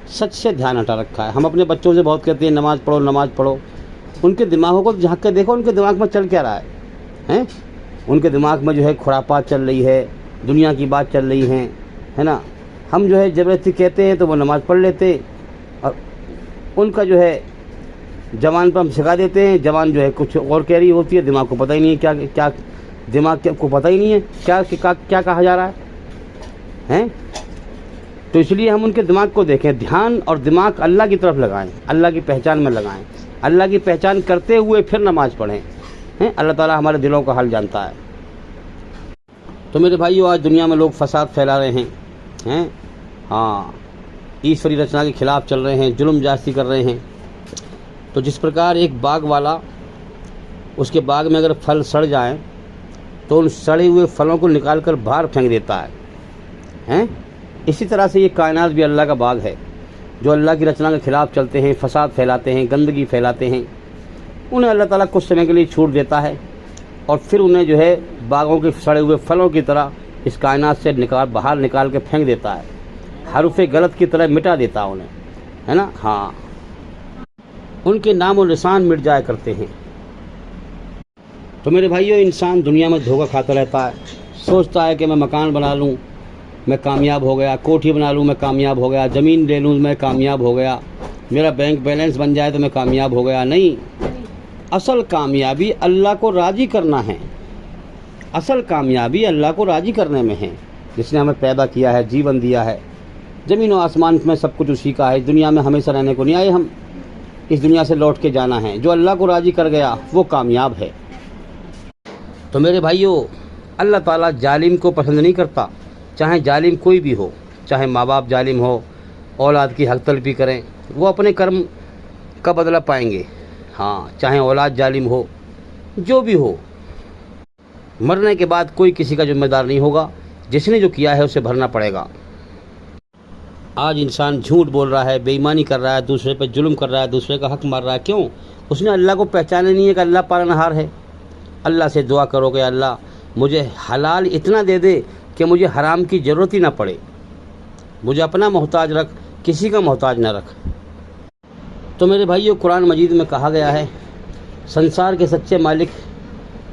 सच से ध्यान हटा रखा है। हम अपने बच्चों से बहुत कहते हैं नमाज़ पढ़ो, नमाज़ पढ़ो। उनके दिमागों को झांक के देखो, उनके दिमाग में चल क्या रहा है। उनके दिमाग में जो है खुरापात चल रही है, दुनिया की बात चल रही है ना। हम जो है ज़बरदस्ती कहते हैं तो वो नमाज़ पढ़ लेते, और उनका जो है जवान पर हम सिखा देते हैं, जवान जो है कुछ और कह रही होती है, दिमाग को पता ही नहीं है क्या क्या, दिमाग को पता ही नहीं है क्या कहा जा रहा है। तो इसलिए हम उनके दिमाग को देखें। ध्यान और दिमाग अल्लाह की तरफ लगाएं, अल्लाह की पहचान में लगाएं, अल्लाह की पहचान करते हुए फिर नमाज़ पढ़ें। अल्लाह ताला हमारे दिलों का हाल जानता है। तो मेरे भाइयों, आज दुनिया में लोग फसाद फैला रहे हैं। हाँ, ईश्वरी रचना के खिलाफ चल रहे हैं, जुल्म जास्ती कर रहे हैं। तो जिस प्रकार एक बाग वाला, उसके बाग में अगर फल सड़ जाएं तो उन सड़े हुए फलों को निकाल कर बाहर फेंक देता है। इसी तरह से ये कायनात भी अल्लाह का बाग है। जो अल्लाह की रचना के खिलाफ चलते हैं, फसाद फैलाते हैं, गंदगी फैलाते हैं, उन्हें अल्लाह ताला कुछ समय के लिए छूट देता है और फिर उन्हें जो है बागों के सड़े हुए फलों की तरह इस कायनात से बाहर निकाल के फेंक देता है, हरूफ़े गलत की तरह मिटा देता है उन्हें, है ना। हाँ, उनके नाम और निशान मिट जाया करते हैं। तो मेरे भाइयों, इंसान दुनिया में धोखा खाता रहता है, सोचता है कि मैं मकान बना लूँ मैं कामयाब हो गया, कोठी बना लूँ मैं कामयाब हो गया, ज़मीन ले लूँ मैं कामयाब हो गया, मेरा बैंक बैलेंस बन जाए तो मैं कामयाब हो गया। नहीं, असल कामयाबी अल्लाह को राज़ी करना है। असल कामयाबी अल्लाह को राज़ी करने में है, जिसने हमें पैदा किया है, जीवन दिया है। ज़मीन और आसमान में सब कुछ उसी का है। दुनिया में हमेशा रहने को नहीं आए हम, इस दुनिया से लौट के जाना है। जो अल्लाह को राज़ी कर गया वो कामयाब है। तो मेरे भाइयों, अल्लाह ताला जालिम को पसंद नहीं करता, चाहे जालिम कोई भी हो, चाहे माँ बाप जालिम हो, औलाद की हक तलबी करें, वो अपने कर्म का बदला पाएंगे। हाँ, चाहे औलाद जालिम हो, जो भी हो, मरने के बाद कोई किसी का जिम्मेदार नहीं होगा। जिसने जो किया है उसे भरना पड़ेगा। आज इंसान झूठ बोल रहा है, बेईमानी कर रहा है, दूसरे पे जुल्म कर रहा है, दूसरे का हक मार रहा है। क्यों? उसने अल्लाह को पहचाना नहीं है कि अल्लाह पालनहार है। अल्लाह से दुआ करो कि अल्लाह मुझे हलाल इतना दे दे कि मुझे हराम की ज़रूरत ही ना पड़े, मुझे अपना मोहताज रख, किसी का मोहताज ना रख। तो मेरे भाइयों, कुरान मजीद में कहा गया है संसार के सच्चे मालिक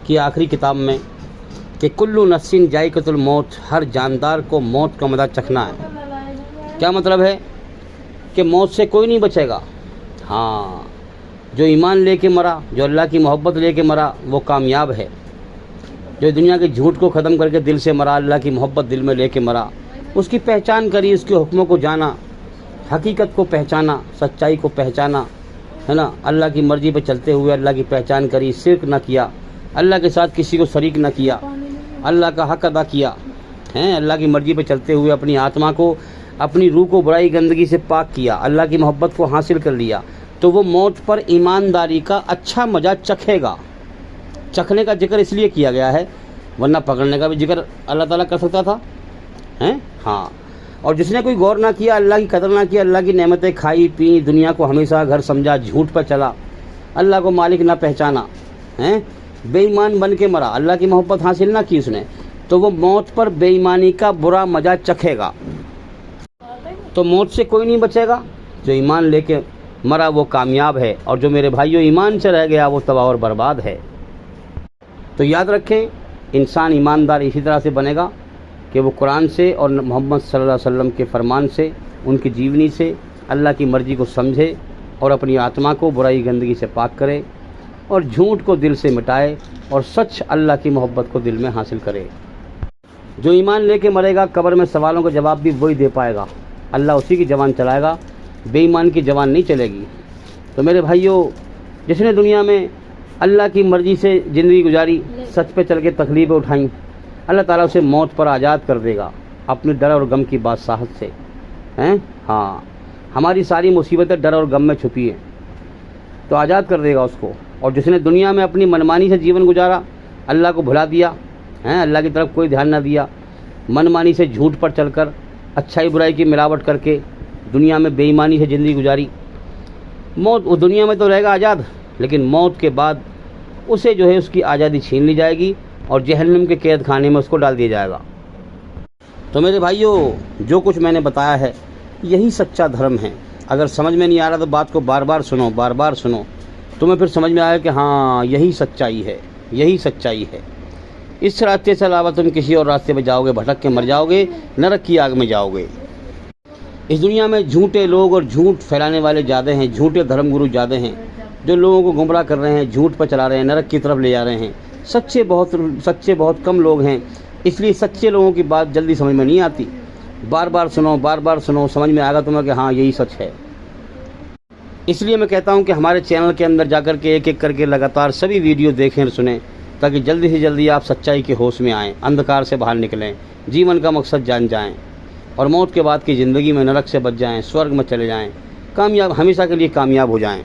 की आखिरी किताब में कि कुल्लु नफ्सिन जायक़तुल मौत, हर जानदार को मौत का मज़ा चखना है। क्या मतलब है? कि मौत से कोई नहीं बचेगा। हाँ, जो ईमान लेके मरा, जो अल्लाह की मोहब्बत लेके मरा, वो कामयाब है। جو دنیا کے جھوٹ کو ختم کر کے دل سے مرا, اللہ کی محبت دل میں لے کے مرا, اس کی پہچان کری, اس کے حکموں کو جانا, حقیقت کو پہچانا, سچائی کو پہچانا, ہے نا, اللہ کی مرضی پہ چلتے ہوئے اللہ کی پہچان کری, شرک نہ کیا, اللہ کے ساتھ کسی کو شریک نہ کیا, اللہ کا حق ادا کیا, ہیں, اللہ کی مرضی پہ چلتے ہوئے اپنی آتما کو, اپنی روح کو برائی گندگی سے پاک کیا, اللہ کی محبت کو حاصل کر لیا, تو وہ موت پر ایمانداری کا اچھا مزہ چکھے گا. چکھنے کا ذکر اس لیے کیا گیا ہے, ورنہ پکڑنے کا بھی ذکر اللہ تعالیٰ کر سکتا تھا, ہیں, ہاں. اور جس نے کوئی غور نہ کیا, اللہ کی قدر نہ کیا, اللہ کی نعمتیں کھائی پی, دنیا کو ہمیشہ گھر سمجھا, جھوٹ پر چلا, اللہ کو مالک نہ پہچانا, ہیں, بے ایمان بن کے مرا, اللہ کی محبت حاصل نہ کی اس نے, تو وہ موت پر بے ایمانی کا برا مزہ چکھے گا. تو موت سے کوئی نہیں بچے گا. جو ایمان لے کے مرا وہ کامیاب ہے, اور جو میرے بھائیوں ایمان سے رہ گیا وہ تباہ اور برباد ہے. تو یاد رکھیں, انسان ایماندار اسی طرح سے بنے گا کہ وہ قرآن سے اور محمد صلی اللہ علیہ وسلم کے فرمان سے, ان کی جیونی سے اللہ کی مرضی کو سمجھے, اور اپنی آتما کو برائی گندگی سے پاک کرے, اور جھوٹ کو دل سے مٹائے, اور سچ اللہ کی محبت کو دل میں حاصل کرے. جو ایمان لے کے مرے گا, قبر میں سوالوں کا جواب بھی وہی دے پائے گا, اللہ اسی کی زبان چلائے گا, بے ایمان کی زبان نہیں چلے گی. تو میرے بھائیوں, جس نے دنیا میں اللہ کی مرضی سے زندگی گزاری, سچ پہ چل کے تکلیفیں اٹھائیں, اللہ تعالیٰ اسے موت پر آزاد کر دے گا اپنے ڈر اور غم کی بادشاہت سے, ہیں, ہاں. ہماری ساری مصیبتیں ڈر اور غم میں چھپی ہیں, تو آزاد کر دے گا اس کو. اور جس نے دنیا میں اپنی منمانی سے جیون گزارا, اللہ کو بھلا دیا, ہیں, اللہ کی طرف کوئی دھیان نہ دیا, منمانی سے جھوٹ پر چل کر اچھائی برائی کی ملاوٹ کر کے دنیا میں بے ایمانی سے زندگی گزاری, موت, وہ دنیا میں تو رہے گا آزاد, لیکن موت کے بعد اسے جو ہے اس کی آزادی چھین لی جائے گی, اور جہنم کے قید خانے میں اس کو ڈال دیا جائے گا. تو میرے بھائیوں, جو کچھ میں نے بتایا ہے یہی سچا دھرم ہے. اگر سمجھ میں نہیں آ رہا تو بات کو بار بار سنو, بار بار سنو, تمہیں پھر سمجھ میں آئے کہ ہاں یہی سچائی ہے, یہی سچائی ہے. اس راستے سے علاوہ تم کسی اور راستے پہ جاؤ گے, بھٹک کے مر جاؤ گے, نرک کی آگ میں جاؤ گے. اس دنیا میں جھوٹے لوگ اور جھوٹ پھیلانے والے زیادہ ہیں, جھوٹے دھرم گرو زیادہ ہیں, جو لوگوں کو گمراہ کر رہے ہیں, جھوٹ پر چلا رہے ہیں, نرک کی طرف لے جا رہے ہیں. سچے بہت کم لوگ ہیں, اس لیے سچے لوگوں کی بات جلدی سمجھ میں نہیں آتی. بار بار سنو, بار بار سنو, سمجھ میں آئے گا تمہیں کہ ہاں یہی سچ ہے. اس لیے میں کہتا ہوں کہ ہمارے چینل کے اندر جا کر کے ایک ایک کر کے لگاتار سبھی ویڈیو دیکھیں اور سنیں, تاکہ جلدی سے جلدی آپ سچائی کے ہوش میں آئیں, اندھکار سے باہر نکلیں, جیون کا مقصد جان جائیں, اور موت کے بعد کی زندگی میں نرک سے بچ جائیں, سورگ میں چلے جائیں, کامیاب, ہمیشہ کے لیے کامیاب ہو جائیں.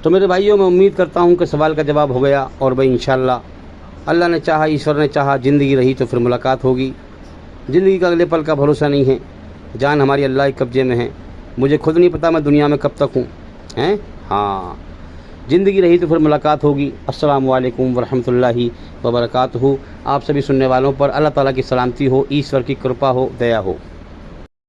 تو میرے بھائیوں, میں امید کرتا ہوں کہ سوال کا جواب ہو گیا, اور بھائی انشاءاللہ اللہ نے چاہا, ایشور نے چاہا, زندگی رہی تو پھر ملاقات ہوگی. زندگی کا اگلے پل کا بھروسہ نہیں ہے, جان ہماری اللہ کے قبضے میں ہے. مجھے خود نہیں پتہ میں دنیا میں کب تک ہوں, ہیں, ہاں. زندگی رہی تو پھر ملاقات ہوگی. السلام علیکم ورحمۃ اللہ وبرکاتہ. آپ سبھی سننے والوں پر اللہ تعالیٰ کی سلامتی ہو, ایشور کی کرپا ہو, دیا ہو.